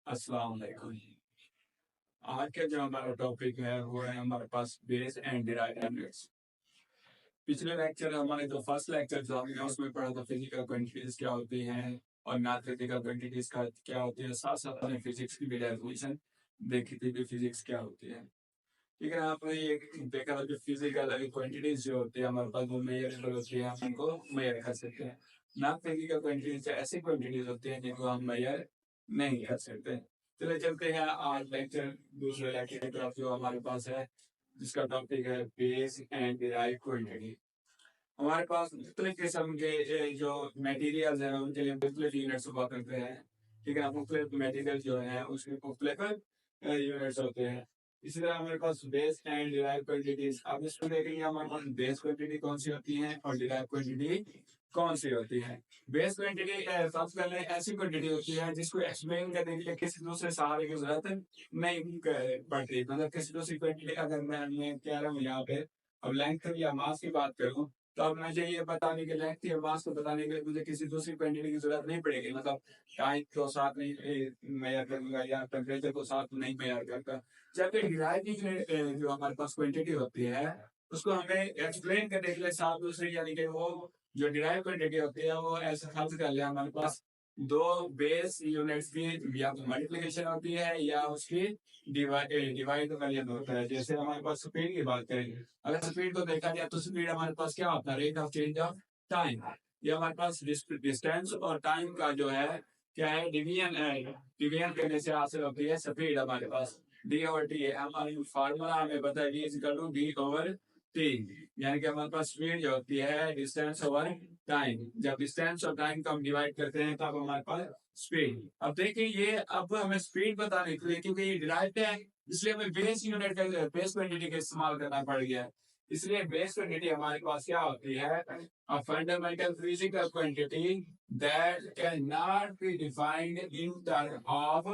अस्सलाम वालेकुम। आज का जो हमारा टॉपिक है वो है हमारे पास बेस एंड डिराइव्ड यूनिट्स। पिछले लेक्चर हमारे जो फर्स्ट लेक्चर जो हमने उसमें पढ़ा था फिजिकल क्वांटिटीज क्या होती हैं और नॉन फिजिकल क्वांटिटीज का क्या होती है। साथ साथ हमने फिजिक्स की भी डेफिनेशन देखी थी कि फिजिक्स क्या होती है। ठीक है, आपने ये देखा था कि फिजिकल क्वांटिटीज जो होती है हमारे पास वो मेजरेबल होती है, हम उनको मेजर कर सकते हैं। नॉन फिजिकल क्वांटिटीज ऐसी क्वांटिटीज होती हैं जिनको हम मेजर नहीं कर सकते। चले चलते हैं आज लेक्चर दूसरे लेक्चर की तरफ जो हमारे पास है, जिसका टॉपिक है बेस एंड डिराइव्ड क्वांटिटी। हमारे पास मुख्तलिफ किस्म के जो मटेरियल्स हैं उनके लिए मुख्तलिफ यूनिट्स हुआ करते हैं। ठीक है, मुख्तलिफ मटेरियल जो है उसके मुख्तलिफ यूनिट्स होते हैं। इसी तरह हमारे पास बेस एंड डिराइव क्वांटिटीज। अब इसमें देखेंगे हमारे पास बेस क्वांटिटी कौन सी होती है और डिराइव क्वांटिटी कौन सी होती है। बेस क्वांटिटी सबसे पहले ऐसी क्वांटिटी होती है जिसको एक्सप्लेन करने के लिए किसी दूसरे सहारे की जरूरत नहीं पड़ती। मतलब किसी दूसरी क्वांटिटी अगर मैं कह रहा हूँ यहाँ पे अब लेंथ या मास की बात करूँ, तो अब मुझे ये बताने के लेंथ या मास को बताने के लिए मुझे किसी दूसरी क्वांटिटी की जरूरत नहीं पड़ेगी। मतलब टाइम को साथ नहीं मेजर करूंगा या टेम्परेचर को साथ नहीं मेजर करता। जबकि डिराइव की जो हमारे पास क्वांटिटी होती है उसको हमें एक्सप्लेन करने के लिए साथ दूसरी, यानी कि वो जो डिराइव क्वांटिटी होती है वो ऐसा फर्ज कर लिया हमारे पास दो बेस यूनिट्स की या तो मल्टीप्लिकेशन होती है या उसकी डिवाइड वैल्यू होता है। जैसे हमारे पास स्पीड की बात करें, अगर स्पीड को देखा जाए तो स्पीड हमारे पास क्या होता है, rate of change of time. ये हमारे पास डिस्टेंस और टाइम का जो है क्या है, डिवीजन करने से हासिल होती है स्पीड हमारे पास। डी ओवर टी है हमारी फार्मूला, हमें पता है D is equal to D over T. यानी कि हमारे पास स्पीड जो होती है डिस्टेंस ओवर टाइम। जब डिस्टेंस और टाइम को हम डिवाइड करते हैं तब हमारे पास स्पीड। अब देखिए ये अब हमें स्पीड बताने के लिए, क्योंकि ये डिराइव्ड है इसलिए हमें बेस यूनिट का बेस क्वांटिटी का इस्तेमाल करना पड़ गया। इसलिए बेस क्वांटिटी हमारे पास क्या होती है, a fundamental physical quantity that cannot be defined in terms of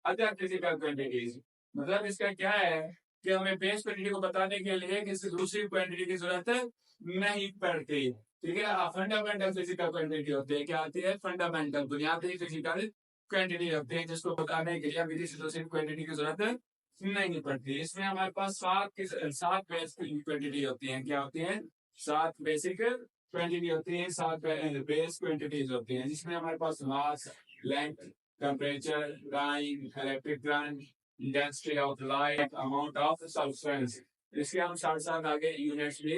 other physical quantities। मतलब इसका क्या है कि हमें बेस क्वांटिटी को बताने के लिए किसी दूसरी क्वांटिटी की जरूरत नहीं पड़ती। ठीक है, फंडामेंटल फिजिकल क्वांटिटी होती है, क्या होती है, फंडामेंटल बुनियादी फिजिकल क्वांटिटी होती है जिसको बताने के लिए हमें किसी दूसरी क्वांटिटी की जरूरत नहीं पड़ती। इसमें हमारे पास सात बेस क्वांटिटी होती हैं। क्या होती हैं, सात बेसिक क्वांटिटी होती है, सात बेस क्वांटिटीज होती हैं, जिसमें हमारे पास mass, length, temperature, time, electric current, density of light, amount of substance. इसके हम साथ साथ आगे यूनिट्स भी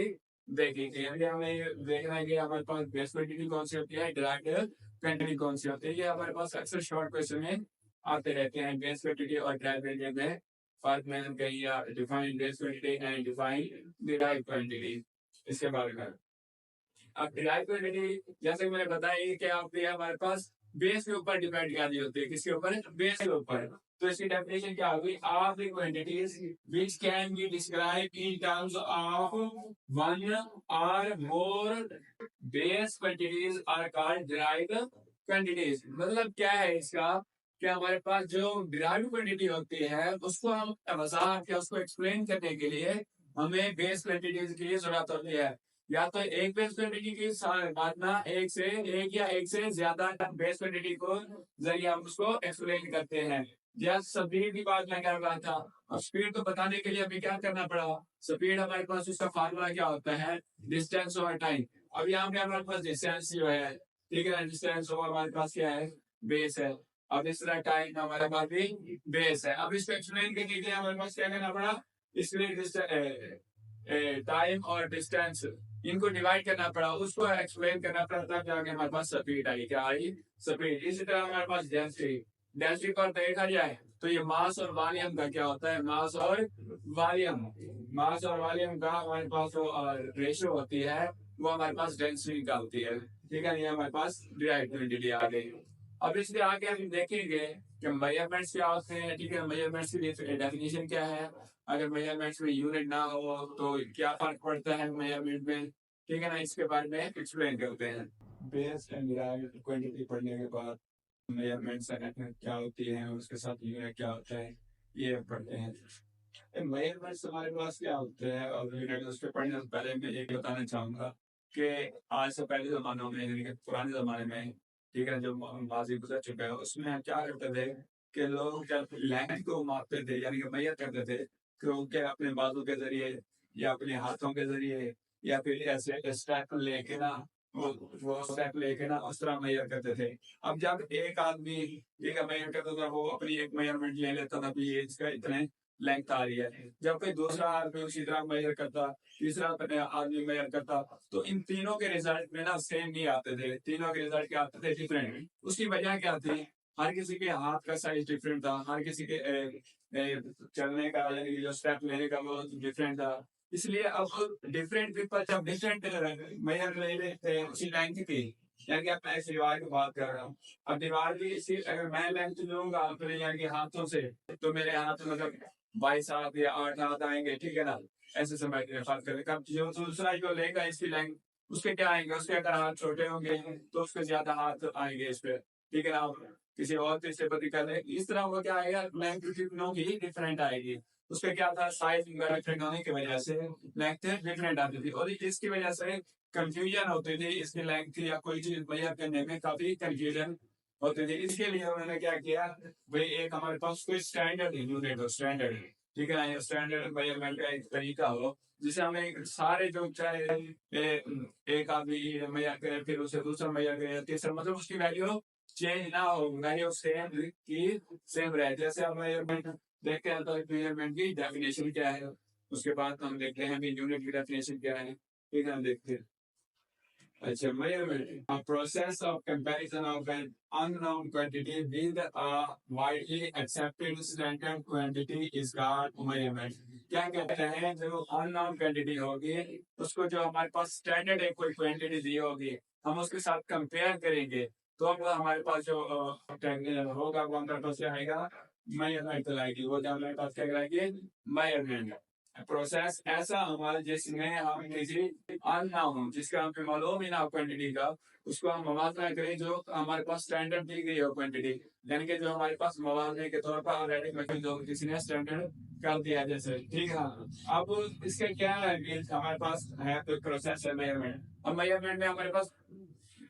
देखेंगे। यानी हमें देखना है कि हमारे पास बेस क्वांटिटी कौन सी होती है, डिराइव्ड क्वांटिटी कौन सी होती है। ये हमारे पास अक्सर शॉर्ट क्वेश्चन में आते रहते हैं। बेस क्वांटिटी और डिराइव्ड क्वांटिटी में फर्क मैंने कही, define base quantity and define derived quantity, इसके बारे में। अब डिराइव क्वांटिटी जैसे मैंने बताया कि क्या होती है, हमारे पास बेस के ऊपर डिपेंड करनी होती है। किसके ऊपर, बेस के ऊपर। तो इसकी डेफिनेशन क्या होगी, all the quantities which can be describe in terms of one or more base quantities are called derived quantities. मतलब क्या है इसका, कि हमारे पास जो डिराइव्ड क्वांटिटी होती है उसको हम वजाहत या उसको एक्सप्लेन करने के लिए हमें बेस क्वांटिटीज की जरूरत होती है। या तो एक बेस क्वांटिटी की मात्रा एक या एक से ज्यादा बेस क्वांटिटी को जरिए हम उसको एक्सप्लेन करते हैं। या स्पीड की बात मैं कर रहा था, अब स्पीड को बताने के लिए हमें क्या करना पड़ा, स्पीड हमारे पास उसका फार्मूला क्या होता है, डिस्टेंस ओवर टाइम। अब यहाँ पे हमारे पास डिस्टेंस जो है, ठीक है, डिस्टेंस ओवर हमारे पास क्या है, बेस है। अब इस तरह टाइम हमारे पास भी बेस है। अब इसको एक्सप्लेन करने के लिए हमारे पास क्या करना पड़ा, इसलिए टाइम और डिस्टेंस इनको डिवाइड करना पड़ा, उसको एक्सप्लेन करना पड़ा, तब जाके हमारे पास स्पीड आई। क्या आई, स्पीड। इसी तरह हमारे पास डेंसिटी, डेंसिटी पर देखा जाए तो ये मास और वॉल्यूम का क्या होता है, मास और वॉल्यूम। मास और वॉल्यूम का हमारे पास जो रेशियो होती है वो हमारे पास डेंसिटी का होती है। ठीक है, ये हमारे पास डिराइव आ गई। अब इसके आगे हम देखेंगे कि मेजरमेंट्स क्या होते हैं। ठीक है, मेजरमेंट्स की डेफिनेशन क्या है, अगर मेजरमेंट्स में यूनिट ना हो तो क्या फर्क पड़ता है मेजरमेंट में। ठीक है ना, इसके बारे में एक्सप्लेन करते हैं। बेस एंड डिराइव्ड क्वांटिटी पढ़ने के बाद मेजरमेंट्स क्या होती है और उसके साथ यूनिट क्या होता है ये पढ़ते हैं। मेजरमेंट्स हमारे पास क्या होते हैं और यूनिट उस पर पढ़ने से पहले मैं एक बताना चाहूंगा कि आज से पहले जमानों में, यानी कि पुराने जमाने में, ठीक है, जो माजी गुजर चुका है उसमें हम क्या करते थे कि लोग जब लेंथ को मापते थे यानी कि मेजर करते थे तो उनके अपने बाजू के जरिए या अपने हाथों के जरिए या फिर ऐसे स्टेप लेके ना वो स्टेप लेके ना उस तरह मेजर करते थे। अब जब एक आदमी एक मेजर करता था वो अपनी एक मेजरमेंट ले लेता था भी ये इसका इतने लेंथ आ रही है। जब कोई दूसरा आदमी उसी तरह मेजर करता, तीसरा आदमी मेजर करता, तो इन तीनों के रिजल्ट में ना सेम नहीं आते थे, तीनों के रिजल्ट क्या आते थे डिफरेंट। उसकी वजह क्या थी? हर किसी के हाथ का साइज डिफरेंट था, हर किसी के चलने का यानी कि जो स्टेप लेने का वो डिफरेंट था। इसलिए अब डिफरेंट पीपल जब डिफरेंट मेजर ले लेते हैं उसी लेंथ की, यानी कि अब मैं इस दीवार की बात कर रहा हूँ। अब दीवार की इसी अगर मैं लेंथ लूंगा अपने यानी कि हाथों से, तो मेरे हाथ मतलब 22 हाथ या 8 हाथ आएंगे, ठीक है ना? ऐसे समय की बात करें। कब जो दूसरा जो लेगा इसकी लेंथ उसके क्या आएंगे, उसके अगर हाथ छोटे होंगे तो उसके ज्यादा हाथ आएंगे इस पे, ठीक है ना? किसी और तीसरे पति कर ले, इस तरह वो क्या आएगा, लेंथ की डिफरेंट आएगी। उसका क्या था, साइज डिफरेंट होने की वजह से लेंथ डिफरेंट आती थी और इसकी वजह से कंफ्यूजन होती थी। इसकी लेंथ या कोई चीज मेजर करने में काफी कंफ्यूजन होती थी। इसके लिए उन्होंने क्या किया भाई, एक हमारे पास कोई स्टैंडर्ड यूनिट हो, स्टैंडर्ड, ठीक है ना? स्टैंडर्ड मेजरमेंट का एक तरीका हो जिसे हमें सारे जो चाहे एक आदमी मेजर करे फिर उसे दूसरा मेजर करे तीसरा, मतलब उसकी वैल्यू चेंज ना हो, वैल्यू सेम की सेम रहे। जैसे हम मेजरमेंट देखते हैं तो मेजरमेंट की डेफिनेशन क्या है, उसके बाद हम देखते हैं भी यूनिट की डेफिनेशन क्या है, ठीक है? हम देखते हैं। अच्छा, measurement, a process of comparison of an unknown quantity with a widely accepted standard quantity is called measurement. क्या कहते हैं, जो अननोन क्वांटिटी होगी उसको जो हमारे पास स्टैंडर्ड एक कोई क्वांटिटी दी होगी हम उसके साथ कंपेयर करेंगे तो अब हमारे पास जो होगा वो हमारे पास क्या आएगा, मेजरमेंट कहलाएगी। वो जो हमारे पास क्या कहलाएगी, मेजरमेंट। प्रोसेस ऐसा हमारे जिसमें हम किसी अननोन जिसका हमें मालूम ही ना हो क्वांटिटी का उसको हम मवाजना करें जो हमारे पास स्टैंडर्ड दी गई हो क्वांटिटी, यानी कि जो हमारे पास मवाजने के तौर पर ऑलरेडी मौजूद हो, किसी ने स्टैंडर्ड कर दिया जैसे, ठीक है? अब इसका क्या है कि हमारे पास है तो प्रोसेस है मेजरमेंट। अब मेजरमेंट में हमारे पास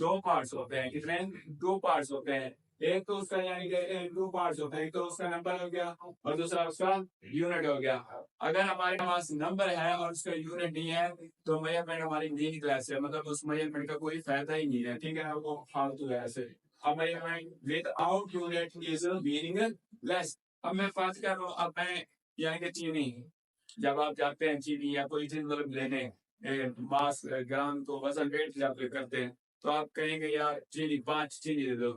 दो पार्ट्स होते हैं, कितने? दो पार्ट्स होते हैं। एक तो उसका यानी कि दो पार्ट्स होते हैं, एक तो उसका नंबर हो गया और दूसरा उसका यूनिट हो गया। अगर हमारे पास नंबर है और उसका यूनिट नहीं है तो मेजरमेंट हमारी मीनिंग क्लास है, मतलब उस मेजरमेंट का कोई फायदा ही नहीं है, ठीक है ना? वो फालतू है ऐसे। अब measurement without unit is meaningless. अब मैं बात कर रहा हूँ, अब मैं यानी कि चीनी, जब आप जाते हैं चीनी या कोई चीज मतलब लेने मास ग्राम तो वजन वेट जब करते हैं तो आप कहेंगे यार चीनी 5 चीनी दे दो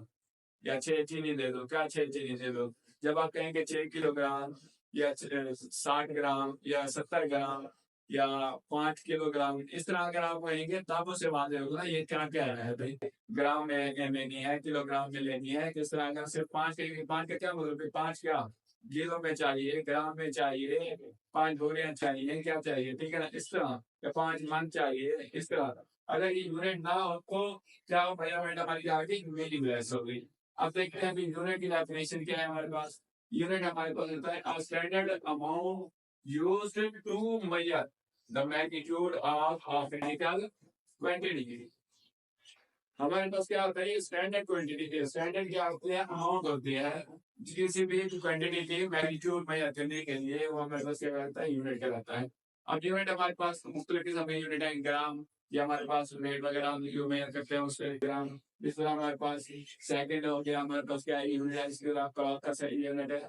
या 6 चीनी दे दो, क्या 6 चीनी दे दो? जब आप कहेंगे 6 किलोग्राम या 60 ग्राम या 70 ग्राम या 5 किलोग्राम, इस तरह अगर आप कहेंगे तब उसे वादे होगा ये क्या कह रहा है भाई, ग्राम में लेनी है किलोग्राम में लेनी है, किस तरह का सिर्फ 5 का क्या मतलब, 5 क्या किलो में चाहिए, ग्राम में चाहिए, 5 बोरियां चाहिए, क्या चाहिए, ठीक है ना? इस तरह या 5 मन चाहिए, इस तरह। अगर ये यूनिट ना हो तो क्या हो भैया, मैडम हमारी आगे मीनिंगलेस हो गई। अब देखते हैं यूनिट की डेफिनेशन क्या है हमारे पास। यूनिट हमारे पास होता है a standard amount used to measure the magnitude of a physical quantity। हमारे पास क्या होता है, स्टैंडर्ड क्वांटिटी। स्टैंडर्ड क्या होती है, अमाउंट होती है किसी भी क्वांटिटी की मैग्नीट्यूड मेजर करने के लिए, वो हमारे पास क्या रहता है, यूनिट का रहता है। अब यूनिट हमारे पास मुख्तलिफ किस्म के यूनिट है, ग्राम या हमारे पास वेट वगैरह जो मेजर करते हैं उसके ग्राम। इस तरह हमारे पास सेकंड हो गया, हमारे पास क्या है यूनिट है, इसके आपका सही यूनिट है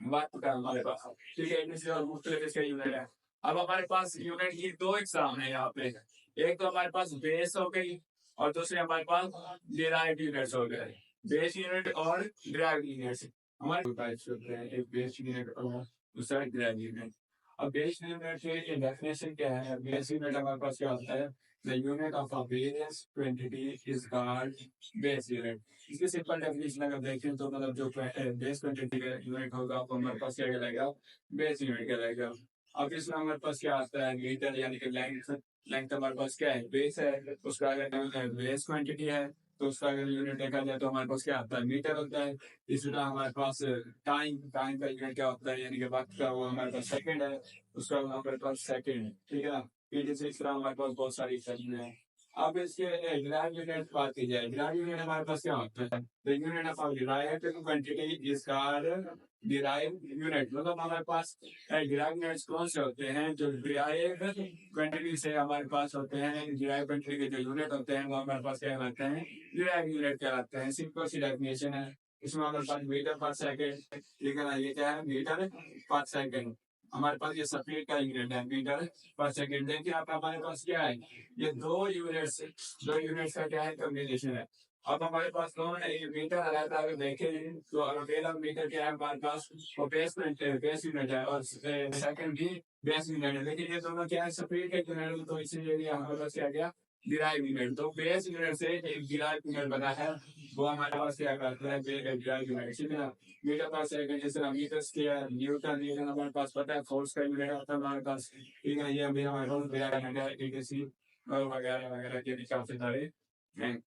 वक्त का हमारे पास, ठीक है? इनमें और मुख्तलिफ इसके यूनिट है। अब हमारे पास यूनिट की दो एग्जाम है यहाँ पे, एक तो हमारे पास बेस हो गई और दूसरे हमारे पास डिराइव्ड यूनिट्स हो गए। बेस यूनिट और डिराइव्ड यूनिट्स हमारे दो टाइप्स होते हैं, एक बेस यूनिट और दूसरा डिराइव्ड यूनिट। अब बेस यूनिट की डेफिनेशन क्या है? बेस यूनिट हमारे पास क्या होता है, the unit of a base quantity is called base unit. इसकी सिंपल डेफिनेशन अगर देखें तो मतलब जो बेस क्वांटिटी का यूनिट होगा वो हमारे पास क्या कहलाएगा, बेस यूनिट कहलाएगा। अब इसमें हमारे पास क्या आता है, मीटर यानी कि लेंथ। लेंथ हमारे पास क्या है, बेस है, उसका अगर बेस क्वांटिटी है तो उसका अगर यूनिट देखा जाए तो हमारे पास क्या आता है, मीटर होता है। इसी तरह हमारे पास टाइम, टाइम का यूनिट क्या होता है, यानी कि वक्त का, वो हमारे पास सेकंड है, उसका हमारे पास सेकंड है, ठीक है ना? इस तरह हमारे पास बहुत सारी चीजें हैं। अब इसके डिराइव यूनिट बात की जाए, डिराइव यूनिट हमारे पास क्या होता है? The unit of derived quantity is called derive unit. मतलब हमारे पास डिराइव यूनिट्स कौन से होते हैं? जो डिराइव क्वांटिटी से हमारे पास होते हैं, डिराइव क्वांटिटी के जो यूनिट होते हैं वो हमारे पास क्या कहलाते हैं? डिराइव यूनिट कहलाते हैं। सिंपल सी डेफिनेशन है। इसमें हमारे पास मीटर पर सेकेंड, ठीक है ना? ये क्या है? मीटर पर सेकेंड। हमारे पास ये स्पीड का यूनिट है, मीटर पर सेकेंड। देखिए आप, हमारे पास क्या है? ये दो यूनिट्स का क्या है? कम्बिनेशन है। अब हमारे पास कौन है? ये मीटर अलग अगर देखें तो अकेला मीटर क्या है हमारे पास? वो बेस यूनिट है, और सेकंड भी बेस यूनिट है। लेकिन ये दोनों क्या है? स्पीड के यूनिट है, तो इसीलिए हमारे पास क्या गया? Derive unit. तो बेस यूनिट से एक डिराइव यूनिट बना है, वो हमारे पास क्या करता है? Derive unit. ठीक है ना? मीटर पर सेकंड, जैसे मीटर स्क्वायर, न्यूटन हमारे पास पता है, फोर्स का यूनिट आता है हमारे पास। ठीक है, ये अभी हमारे पास डिराइव यूनिट है, और वगैरह वगैरह के भी काफी सारे हैं।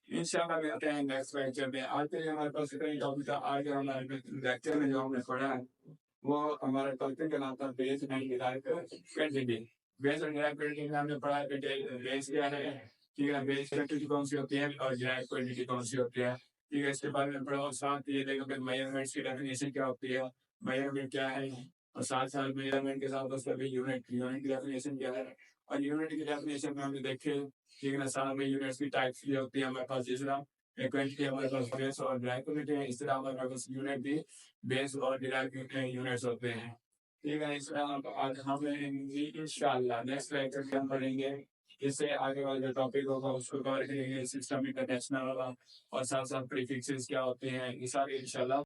इंशाल्लाह मिलते हैं नेक्स्ट लेक्चर में। आज के लिए हमारे पास इतना ही टॉपिक था। आज हमारे लेक्चर में जो हमने पढ़ा है वो हमारे टॉपिक का नाम था base and derived quantity. Base and derived quantity में हमने पढ़ा है कि बेस क्या है, ठीक है, बेस क्वांटिटी कौन सी होती है और डिराइव्ड क्वांटिटी कौन सी होती है, ठीक है, इसके बारे में पढ़ा। और साथ ये देखो कि मेजरमेंट्स की डेफिनेशन क्या होती है, मेजरमेंट क्या है, और साथ साथ मेजरमेंट के साथ उसका भी यूनिट यूनिट की डेफिनेशन क्या है। और यूनिट की डेफिनेशन में हमने देखे, ठीक है ना, साथ में यूनिट्स की टाइप्स भी होती है हमारे पास। जिस तरह क्वांटिटी हमारे पास बेस और डिराइव क्वांटिटी है, इस तरह हमारे पास यूनिट भी बेस और डिराइव यूनिट्स होते हैं। ठीक है, इस आज हम इंशाल्लाह नेक्स्ट लेक्चर में हम पढ़ेंगे। इससे आगे वाला जो टॉपिक होगा उसको कवर करेंगे, सिस्टम इंटरनेशनल वाला, और साथ साथ प्रीफिक्सेस क्या होते हैं, ये सारे इंशाल्लाह